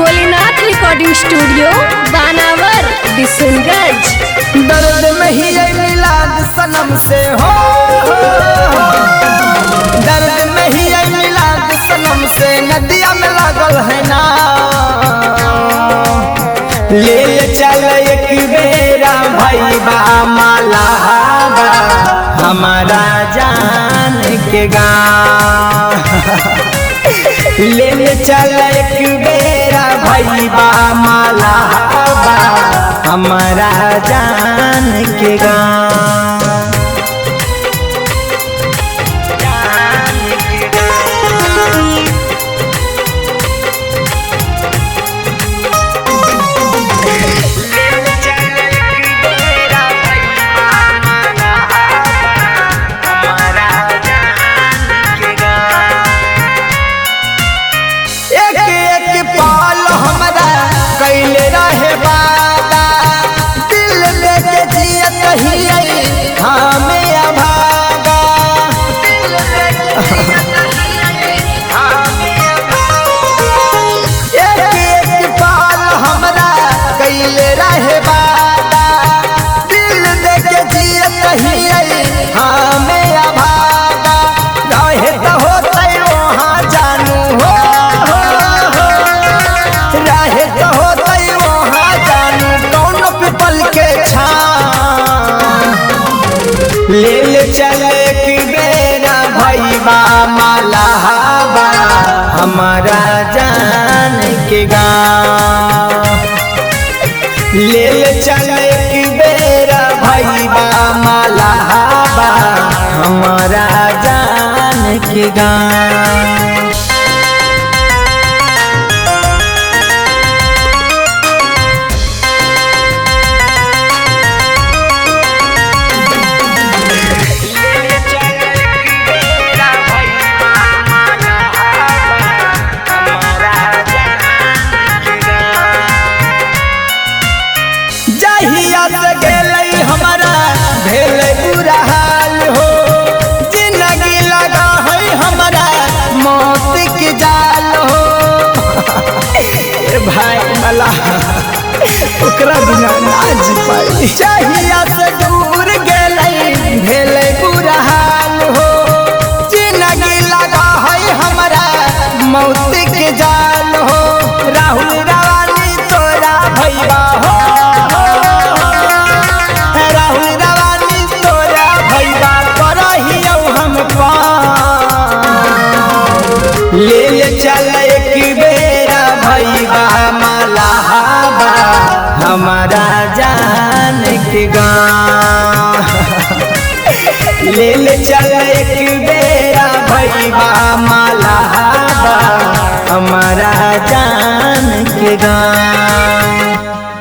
Bholenath recording studio बानावर बिशुनगंज। दर्द में ही मिलाद सनम से हो, दर्द में ही मिलाद सनम से नदिया में लागल है ना। ले चल एक बेरा भाई बा माला बा हमारा जान के गाँव। ले चल एक बेरा भाई बा माला बा हमारा जान के गाँव। कैले रहे वादा दिल लेके जियत ही हमें अभागा। एक पाल हमरा कैले रहे वादा दिल लेके जियत ही हमें अभागा। रहे तो होते वहाँ जानू हो, रहे तो ले चल एक बेरा भाई बा माला बा हमारा जान के गाँव। ले चल एक बेरा भाई बा माला बा हमारा जान के गाँव। हमारा भेल बुरा हाल हो, जिंदगी लगा है हमारा मौत के जाल हो। भाई मला ओकरा बिना ना जी पाई। चाहिया से दूर गेलै भेल बुरा हाल हो, जिंदगी लगा है हमारा मौत के जाल हो। राहुल रावानी तोरा भैया हो, ले चल एक बेरा भाई बा माला बा हमारा जान के गाँव। ले चल एक बेरा भाई बा माला बा हमारा जान के गाँव।